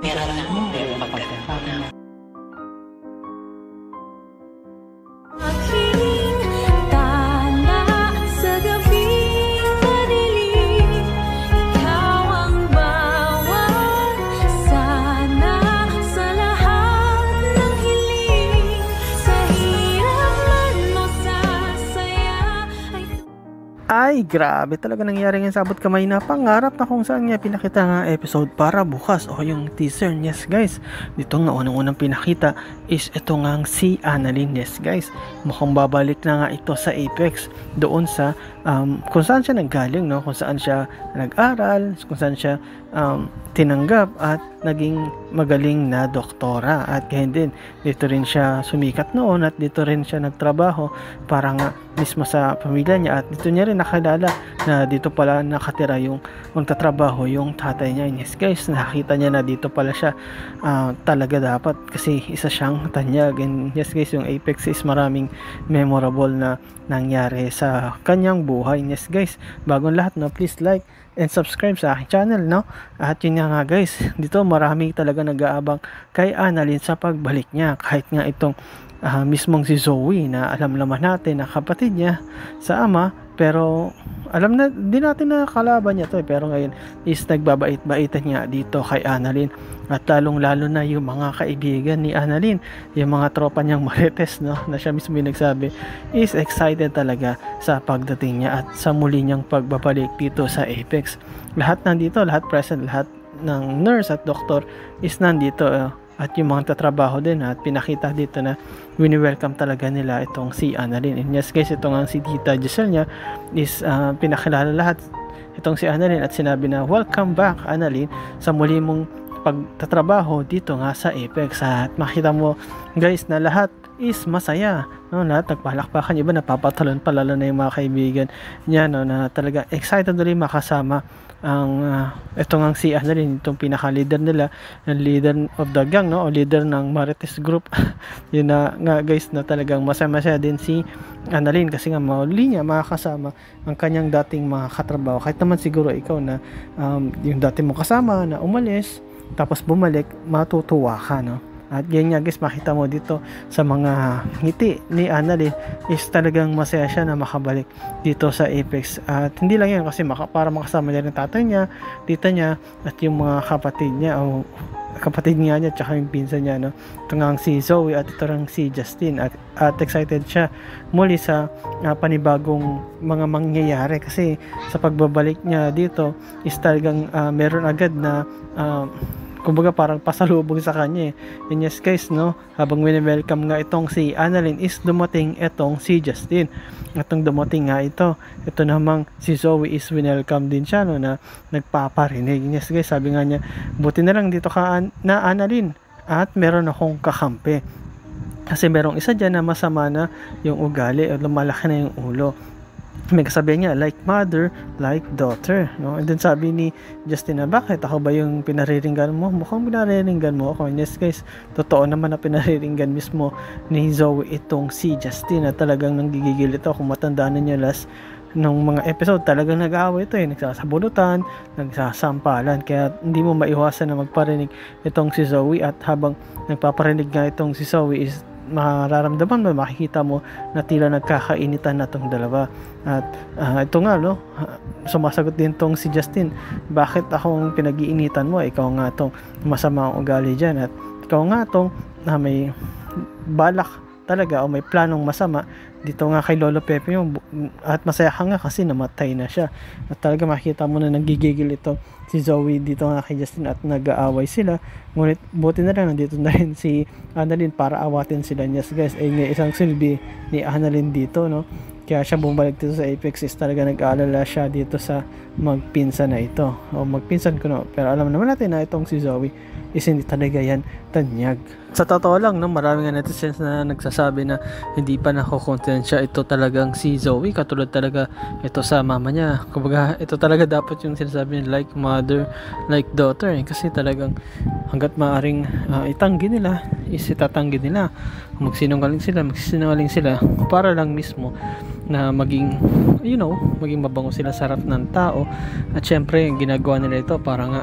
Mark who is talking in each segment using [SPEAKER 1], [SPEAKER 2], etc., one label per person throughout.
[SPEAKER 1] Meron na mo, meron pagkakataon na.
[SPEAKER 2] Ay, grabe talaga nangyari ngayon sa abot kamay na pangarap na kung saan niya pinakita nga episode para bukas o yung teaser. Yes guys, dito nga unang-unang pinakita is ito nga si Annalyn. Yes guys, mukhang babalik na nga ito sa Apex doon sa kung saan siya nanggaling, no? Kung saan siya nag-aral, kung saan siya tinanggap at naging magaling na doktora, at ganyan din dito rin siya sumikat noon at dito rin siya nagtrabaho para nga mismo sa pamilya niya, at dito niya rin nakilala na dito pala nakatira yung magtatrabaho yung tatay niya. Yes guys, nakita niya na dito pala siya talaga dapat kasi isa siyang tanyag. And yes guys, yung Apex is maraming memorable na nangyari sa kanyang buhay. Yes guys, bagong lahat, no, please like and subscribe sa aking channel, no? At yun nga guys, dito marami talaga nag-aabang kay Annalyn sa pagbalik niya, kahit nga itong mismong si Zoe na alam naman natin na kapatid niya sa ama, pero alam na din natin na kalaban niya to pero ngayon is nagbabait-baitan niya dito kay Annalyn, at lalong lalo na yung mga kaibigan ni Annalyn, yung mga tropa niyang marites, no, na siya mismo yung nagsabi is excited talaga sa pagdating niya at sa muli niyang pagbabalik dito sa Apex. Lahat nandito, lahat present, lahat ng nurse at doktor is nandito, at yung mga tatrabaho din, at pinakita dito na wini-welcome talaga nila itong si Annalyn. And yes guys, ito nga si Tita Giselle niya is pinakilala lahat itong si Annalyn at sinabi na welcome back Annalyn sa muli mong pagtatrabaho dito nga sa Apex. At makita mo guys na lahat is masaya, no? Lahat nagpalakpakan, iba napapatalon pa, lalo na yung mga kaibigan niya, no, na talaga excited rin makasama ang ito nga si Annalyn, itong pinaka-leader nila, ang leader of the gang, no, o leader ng Marites group. Yun na nga guys, na talagang masaya din si Annalyn kasi nga mauli niya makakasama ang kanyang dating mga katrabaho. Kahit naman siguro ikaw na yung dati mo kasama na umalis tapos bumalik, matutuwa ka, no? At yan nga guys, makita mo dito sa mga ngiti ni Annalyn is talagang masaya siya na makabalik dito sa Apex. At hindi lang yan kasi para makasama niya rin tatay niya, tita niya, at yung mga kapatid niya o kapatid niya tsaka yung pinsan niya, no? Ito nga si Zoe at ito rin si Justin, at excited siya muli sa panibagong mga mangyayari kasi sa pagbabalik niya dito is talagang meron agad na kumbaga parang pasalubong sa kanya, And yes guys, no, habang wini-welcome nga itong si Annalyn is dumating itong si Justin. At nung dumating nga ito namang si Zoe is winelcome din siya, no, na nagpaparinig. Yes guys, sabi nga niya, buti na lang dito ka na Annalyn at meron akong kakampi. Kasi merong isa dyan na masama na yung ugali o lumalaki na yung ulo. May kasabi niya, like mother, like daughter, no? And then sabi ni Justin na, bakit ako ba yung pinariringgan mo? Mukhang pinariringgan mo ako. And yes guys, totoo naman na pinariringgan mismo ni Zoe itong si Justin, na talagang nanggigigil ito. Kung matandaan niyo last nung mga episode, talagang nag-aaway ito, nagsasabunutan, nagsasampalan, kaya hindi mo maiwasan na magparinig itong si Zoe. At habang nagpaparinig nga itong si Zoe is mararamdaman mo, makikita mo na tila nagkakainitan na itong dalawa. At ito nga, no, sumasagot din tong si Justin, bakit akong pinag-iinitan mo? Ikaw nga tong masama ang ugali dyan, at ikaw nga tong may balak talaga o may planong masama dito nga kay Lolo Pepe mo, at masaya ka nga kasi namatay na siya. At talaga makita mo na nagigigil ito si Zoe dito nga kay Justin at nag-aaway sila. Ngunit buti na lang nandito na rin si Annalyn para awatin sila. Yes guys, ay nga isang silbi ni Annalyn dito, no? Kaya siya bumalik dito sa Apex is talaga nag-aalala siya dito sa magpinsan na ito, o magpinsan ko, no? Pero alam naman natin na itong si Zoe is hindi talaga yan tanyag. Sa totoo lang, no, marami nga netizens na nagsasabi na hindi pa nakokonsensya ito talagang si Zoe, katulad talaga ito sa mama niya. Kumbaga ito talaga dapat yung sinasabi niya, like mother, like daughter, kasi talagang hanggat maaring itanggi nila is itatanggi nila. magsisinungaling sila para lang mismo na maging maging mabango sila sa harap ng tao. At syempre ginagawa nila ito para nga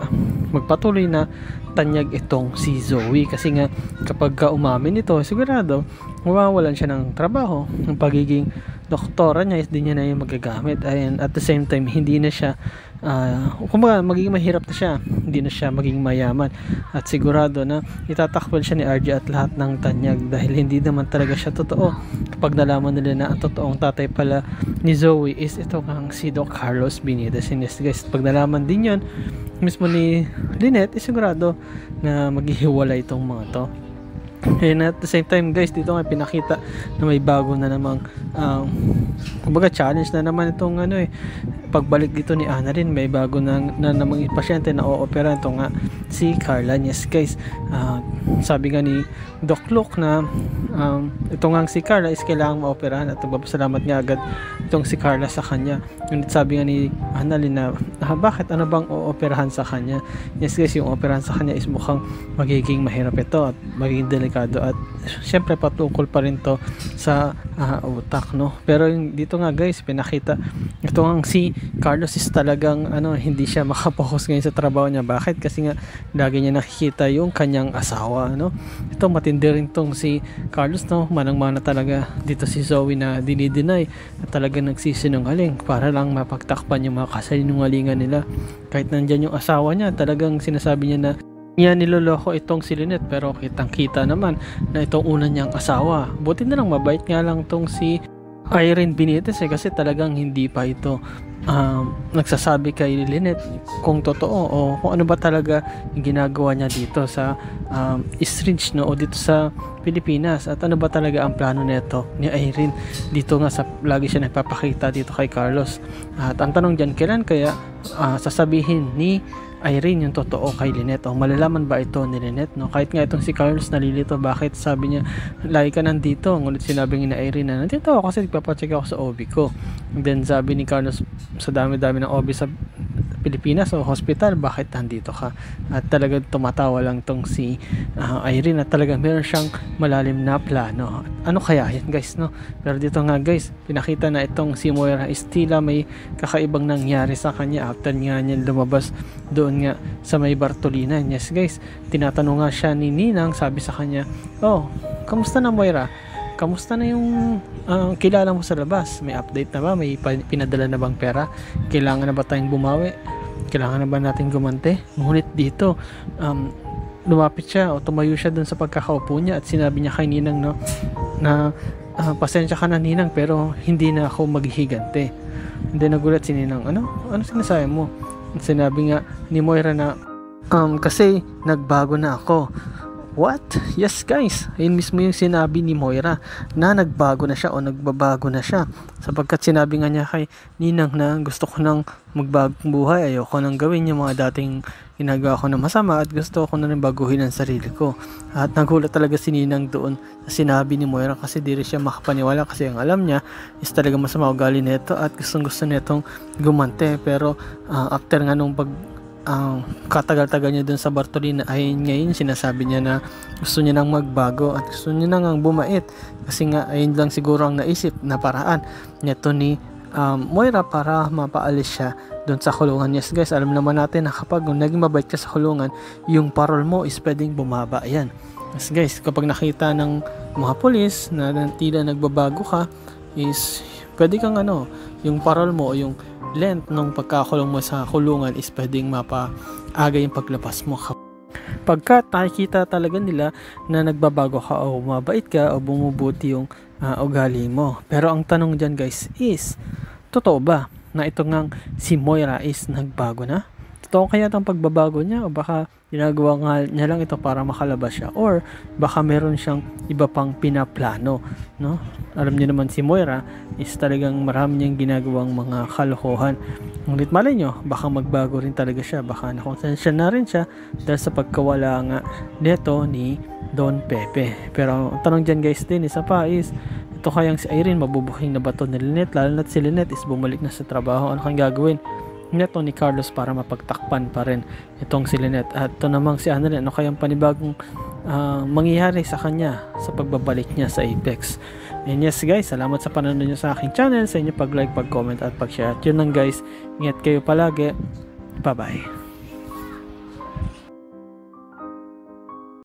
[SPEAKER 2] magpatuloy na tanyag itong si Zoe, kasi nga kapag umamin ito, sigurado mawawalan siya ng trabaho. Ang pagiging doktora niya is din niya na yung magagamit, and at the same time hindi na siya kumbaga magiging mahirap na siya, hindi na siya maging mayaman, at sigurado na itatakpan siya ni RJ at lahat ng tanyag dahil hindi naman talaga siya totoo. Kapag nalaman nila na ang totoong tatay pala ni Zoe is ito kang si Doc Carlos Benitez. Yes guys, pag nalaman din yan mismo ni Lynette, is sigurado na maghihiwalay itong mga to. And at the same time guys, dito nga pinakita na may bago na namang kumbaga challenge na naman itong pagbalik dito ni Annalyn. May bago na namang pasyente na o-opera ito nga si Carla. Yes guys, sabi nga ni Doc Luke na ito nga si Carla is kailangang ma-operahan, at nagpapasalamat nga agad itong si Carla sa kanya. Ngunit sabi nga ni Annalyn na bakit, ano bang o-operahan sa kanya? Yes guys, yung operahan sa kanya is mukhang magiging mahirap ito at magiging delikado, at syempre patungkol pa rin to sa utak, no? Pero dito nga guys, pinakita ito nga si Carlos is talagang hindi siya makapokus ngayon sa trabaho niya. Bakit? Kasi nga lagi niya nakikita yung kanyang asawa, no? Ito matindi rin tong si Carlos, no? Manang-mana talaga dito si Zoe na dinideny at talagang nagsisinungaling para lang mapagtakpan yung mga kasinungalingan nila. Kahit nandyan yung asawa niya, talagang sinasabi niya na niloloko itong si Lynette, pero kitang-kita naman na itong una niyang asawa. Buti na lang mabait nga lang tong si Irene Benitez kasi talagang hindi pa ito nagsasabi kay Lynette kung totoo o kung ano ba talaga yung ginagawa niya dito sa East Ridge, no, o dito sa Pilipinas, at ano ba talaga ang plano nito ni Irene dito nga sa lagi siya nagpapakita dito kay Carlos. At ang tanong dyan, kailan kaya sasabihin ni Irene yung totoo kay Lynette, o malalaman ba ito ni Lynette, no? Kahit nga itong si Carlos nalilito, bakit sabi niya lagi ka nandito, ngunit sinabi ni Irene na nandito ako kasi nagpapacheck ako sa OB ko. And then sabi ni Carlos, sa dami-dami ng OB sa Pilipinas o hospital, bakit nandito ka? At talagang tumatawa lang tong si Irene, at talagang meron siyang malalim na plano. Ano kaya yan guys, no? Pero dito nga guys, pinakita na itong si Moira is tila may kakaibang nangyari sa kanya after nga niya lumabas doon nga sa may Bartolina. Yes guys, tinatanong nga siya ni Ninang, sabi sa kanya, oh, kamusta na Moira? Kamusta na yung kilala mo sa labas? May update na ba? May pinadala na bang pera? Kailangan na ba tayong bumawi? Kailangan na ba natin gumante? Ngunit dito, lumapit siya o tumayo siya dun sa pagkakaupo niya at sinabi niya kay Ninang, no, na pasensya ka na Ninang, pero hindi na ako maghihigante. And then nagulat si Ninang, ano sinasabi mo? At sinabi nga ni Moira na kasi nagbago na ako. What? Yes guys, ayun mismo yung sinabi ni Moira, na nagbago na siya o nagbabago na siya, sapagkat sinabi nga niya kay Ninang na gusto ko nang magbagong buhay, ayoko nang gawin yung mga dating ginagawa ko na masama, at gusto ko na rin baguhin ang sarili ko. At nagulat talaga si Ninang doon sa sinabi ni Moira, kasi di rin siya makapaniwala, kasi ang alam niya is talaga masama ugali nito at gustong gusto nitong gumante. Pero after nga nung katagal-tagal niya dun sa Bartolina, ay ngayon sinasabi niya na gusto niya nang magbago at gusto niya nang bumait, kasi nga ayun lang siguro ang naisip na paraan nito ni Moira para mapaalis siya dun sa kulungan. Yes guys, alam naman natin na kapag naging mabait ka sa kulungan, yung parol mo is pwedeng bumaba. Yan. Yes guys, kapag nakita ng mga pulis na tila nagbabago ka, is pwede kang yung parol mo o yung length ng pagkakulong mo sa kulungan is pwedeng mapaaga yung paglabas mo. Pagka nakikita talaga nila na nagbabago ka o mabait ka o bumubuti yung ugali mo. Pero ang tanong dyan guys is, totoo ba na ito ngang si Moira is nagbago na? Totoo kaya itong pagbabago niya, o baka ginagawa nga niya lang ito para makalabas siya, or baka meron siyang iba pang pinaplano, no? Alam niyo naman si Moira is talagang marami niyang ginagawang mga kalokohan. Ngunit malay nyo, baka magbago rin talaga siya, baka nakonsensya na rin siya dahil sa pagkawala nga neto ni Don Pepe. Pero ang tanong dyan guys din, isa pa is, ito kayang si Irene mabubuking na ba to ni Lynette, lalo na't si Lynette is bumalik na sa trabaho. Ano kang gagawin neto ni Carlos para mapagtakpan pa rin itong si Lynette? At ito namang si Annalyn, ano kayang panibagong mangyayari sa kanya sa pagbabalik niya sa Apex. And yes guys, salamat sa panonood nyo sa aking channel, sa inyo pag-like, pag-comment at pag-share. At yun lang guys, ingat kayo palagi. Bye bye.